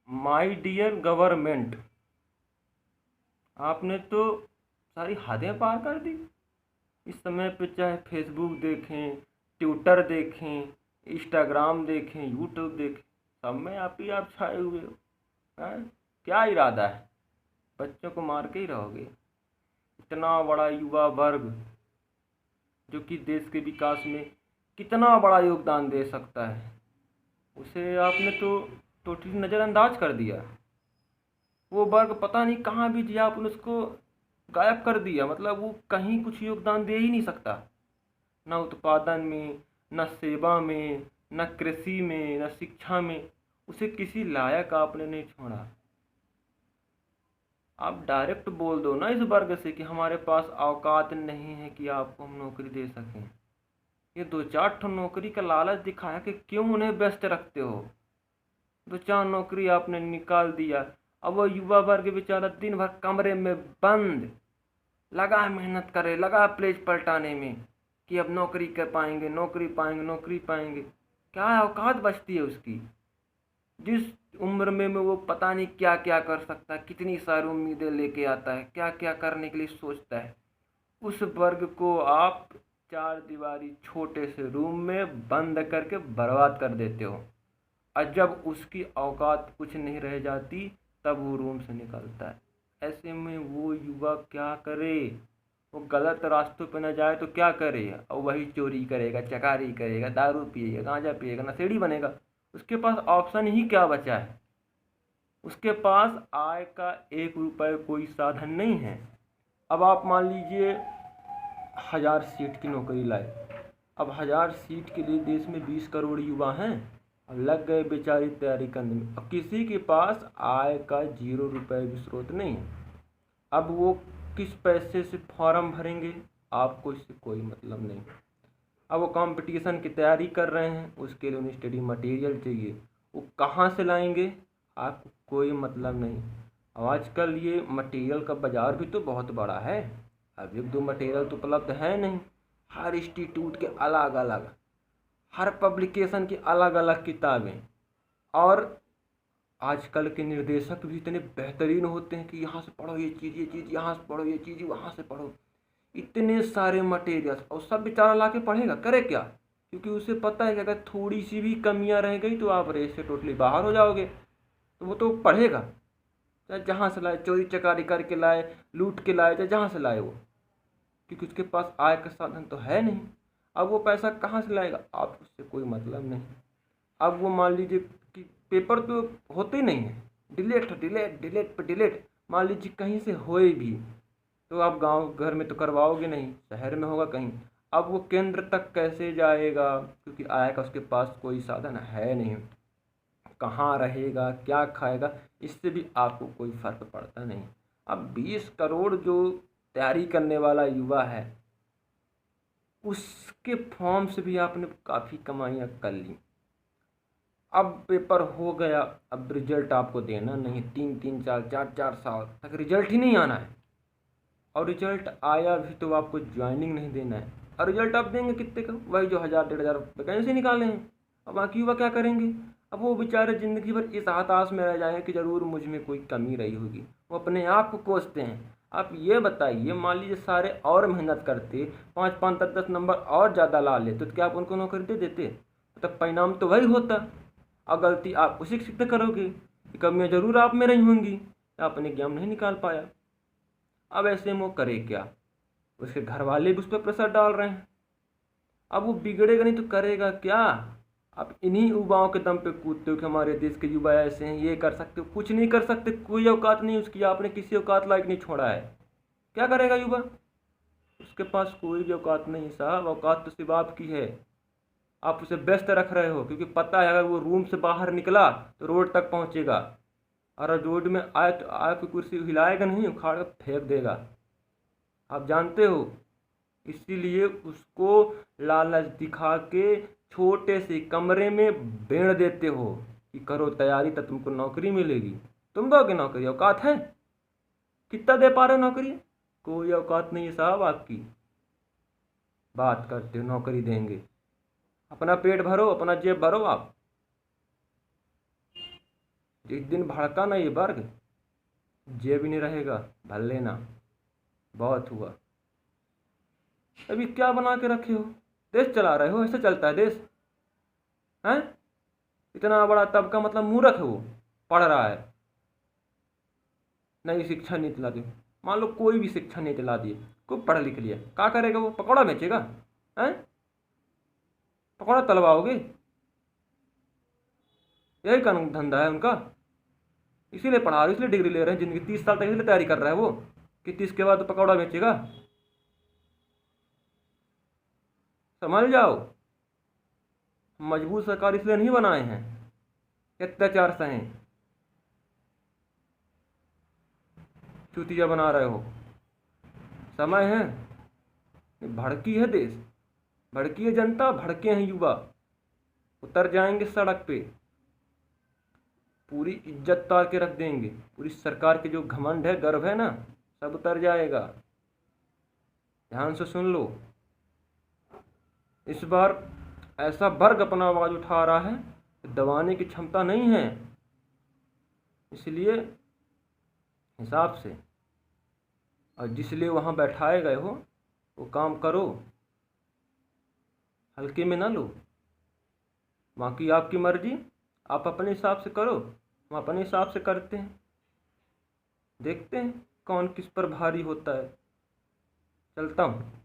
My dear government, आपने तो सारी हदें पार कर दी। इस समय पे चाहे फेसबुक देखें, ट्विटर देखें, इंस्टाग्राम देखें, यूट्यूब देखें, सब में आप छाए हुए हो। हैं? क्या इरादा है? बच्चों को मार के ही रहोगे? इतना बड़ा युवा वर्ग जो कि देश के विकास में कितना बड़ा योगदान दे सकता है, उसे आपने तो टोटली नज़रअंदाज कर दिया। वो वर्ग पता नहीं कहाँ भी दिया, आपने उसको गायब कर दिया। मतलब वो कहीं कुछ योगदान दे ही नहीं सकता, न उत्पादन में, न सेवा में, न कृषि में, न शिक्षा में। उसे किसी लायक आपने नहीं छोड़ा। आप डायरेक्ट बोल दो ना इस वर्ग से कि हमारे पास औकात नहीं है कि आपको हम नौकरी दे सकें। ये दो चार ठो नौकरी का लालच दिखाया कि क्यों उन्हें व्यस्त रखते हो। दो चार नौकरी आपने निकाल दिया। अब वो युवा वर्ग बेचारा दिन भर कमरे में बंद लगा मेहनत करे, लगा प्लेज पलटाने में कि अब नौकरी कर पाएंगे, नौकरी पाएंगे, नौकरी पाएंगे। क्या औकात बचती है उसकी? जिस उम्र में वो पता नहीं क्या क्या कर सकता है, कितनी सारी उम्मीदें लेके आता है, क्या क्या करने के लिए सोचता है। उस वर्ग को आप चार दीवारी छोटे से रूम में बंद करके बर्बाद कर देते हो। और जब उसकी औकात कुछ नहीं रह जाती तब वो रूम से निकलता है। ऐसे में वो युवा क्या करे? वो गलत रास्तों पर न जाए तो क्या करे? और वही चोरी करेगा, चकारी करेगा, दारू पिएगा, गांजा पिएगा, नशेड़ी बनेगा। उसके पास ऑप्शन ही क्या बचा है? उसके पास आय का 1 रुपये कोई साधन नहीं है। अब आप मान लीजिए 1000 सीट की नौकरी लाए। अब 1000 सीट के लिए देश में 20 करोड़ युवा हैं। अब लग गए बेचारी तैयारी करने में। अब किसी के पास आय का 0 रुपये भी स्रोत नहीं है। अब वो किस पैसे से फॉर्म भरेंगे? आपको इससे कोई मतलब नहीं। अब वो कंपटीशन की तैयारी कर रहे हैं, उसके लिए उन्हें स्टडी मटेरियल चाहिए। वो कहाँ से लाएंगे? आपको कोई मतलब नहीं। अब आजकल ये मटेरियल का बाज़ार भी तो बहुत बड़ा है। अब एक दो मटेरियल तो उपलब्ध है नहीं। हर इंस्टीट्यूट के अलग अलग, हर पब्लिकेशन की अलग अलग किताबें। और आजकल के निर्देशक भी इतने बेहतरीन होते हैं कि यहाँ से पढ़ो ये चीज़, ये चीज़ यहाँ से पढ़ो, ये चीज़ वहाँ से पढ़ो। इतने सारे मटेरियल्स, और सब बेचारा ला के पढ़ेगा, करे क्या? क्योंकि उसे पता है कि अगर थोड़ी सी भी कमियां रह गई तो आप रेस से टोटली बाहर हो जाओगे। तो वो तो पढ़ेगा, चाहे जहाँ से लाए, चोरी चकारी करके लाए, लूट के लाए, चाहे जहाँ से लाए वो, क्योंकि उसके पास आय का साधन तो है नहीं। अब वो पैसा कहाँ से लाएगा? आप उससे कोई मतलब नहीं। अब वो मान लीजिए कि पेपर तो होते ही नहीं है, डिलेट डिलेट डिलेट पर डिलेट। मान लीजिए कहीं से होए भी तो आप गांव घर में तो करवाओगे नहीं, शहर में होगा कहीं। अब वो केंद्र तक कैसे जाएगा? क्योंकि आय का उसके पास कोई साधन है नहीं। कहाँ रहेगा, क्या खाएगा, इससे भी आपको कोई फर्क पड़ता नहीं। अब 20 करोड़ जो तैयारी करने वाला युवा है, उसके फॉर्म से भी आपने काफ़ी कमाइयाँ कर ली। अब पेपर हो गया, अब रिजल्ट आपको देना नहीं, 3 3 4 4 4 साल तक रिजल्ट ही नहीं आना है। और रिजल्ट आया भी तो आपको ज्वाइनिंग नहीं देना है। और रिजल्ट आप देंगे कितने का? वही जो 1000 1,500 वैकेंसी निकाले हैं। अब बाकी युवा क्या करेंगे? अब वो बेचारे ज़िंदगी भर इस हताश में रह जाएंगे कि ज़रूर मुझ में कोई कमी रही होगी। वो अपने आप को कोसते हैं। आप ये बताइए, मान लीजिए सारे और मेहनत करते, 5 5 10 10 नंबर और ज़्यादा ला लेते, तो क्या आप उनको नौकरी दे देते? तब परिणाम तो वही होता। और गलती आप उसी से सिद्ध करोगे कि कमियाँ ज़रूर आप में रही होंगी, आपने एग्जाम नहीं निकाल पाया। अब ऐसे में वो करे क्या? उसके घर वाले भी उस पर प्रेशर डाल रहे हैं। अब वो बिगड़ेगा नहीं तो करेगा क्या? आप इन्हीं युवाओं के दम पे कूदते हो कि हमारे देश के युवा ऐसे हैं, ये कर सकते हो। कुछ नहीं कर सकते, कोई औकात नहीं उसकी, आपने किसी औकात लायक नहीं छोड़ा है। क्या करेगा युवा? उसके पास कोई भी औकात नहीं साहब। औकात तो सिर्फ आपकी है। आप उसे व्यस्त रख रहे हो क्योंकि पता है अगर वो रूम से बाहर निकला तो रोड तक पहुंचेगा। और रोड में आए तो आपकी कुर्सी हिलाएगा नहीं, उखाड़ कर फेंक देगा। आप जानते हो। इसीलिए उसको लालच दिखा के छोटे से कमरे में बेड़ देते हो कि करो तैयारी तो तुमको नौकरी मिलेगी। तुम दोगे नौकरी? औकात है? कितना दे पा रहे हो नौकरी? कोई औकात नहीं है साहब आपकी। बात करते हो नौकरी देंगे। अपना पेट भरो, अपना जेब भरो आप। जिस दिन भड़का ना ये वर्ग, जे भी नहीं रहेगा, भर लेना, बहुत हुआ। अभी क्या बना के रखे हो? देश चला रहे हो? ऐसे चलता है देश? हैं? इतना बड़ा तबका मतलब मूर्ख है वो, पढ़ रहा है। नई शिक्षा नीति ला दी, मान लो कोई भी शिक्षा नीति ला दी, खूब पढ़ लिख लिया, क्या करेगा वो? पकौड़ा बेचेगा? हैं? पकौड़ा तलवाओगे? यही कानून धंधा है उनका। इसीलिए पढ़ा रहे, इसलिए डिग्री ले रहे हैं, जिंदगी 30 साल तक इसलिए तैयारी कर रहा है वो कि 30 के बाद तो पकौड़ा बेचेगा। समझ जाओ, मजबूत सरकार इसलिए नहीं बनाए हैं कि अत्याचार सहें। चूतिया बना रहे हो। समय है, भड़की है देश, भड़की है जनता, भड़के हैं युवा, उतर जाएंगे सड़क पे, पूरी इज्जत तार के रख देंगे, पूरी सरकार के जो घमंड है, गर्व है ना, सब उतर जाएगा। ध्यान से सुन लो, इस बार ऐसा वर्ग अपना आवाज उठा रहा है, दबाने की क्षमता नहीं है, इसलिए हिसाब से, और जिसलिए वहाँ बैठाए गए हो वो काम करो, हल्के में ना लो। बाकी आपकी मर्जी, आप अपने हिसाब से करो, हम अपने हिसाब से करते हैं, देखते हैं कौन किस पर भारी होता है। चलता हूँ।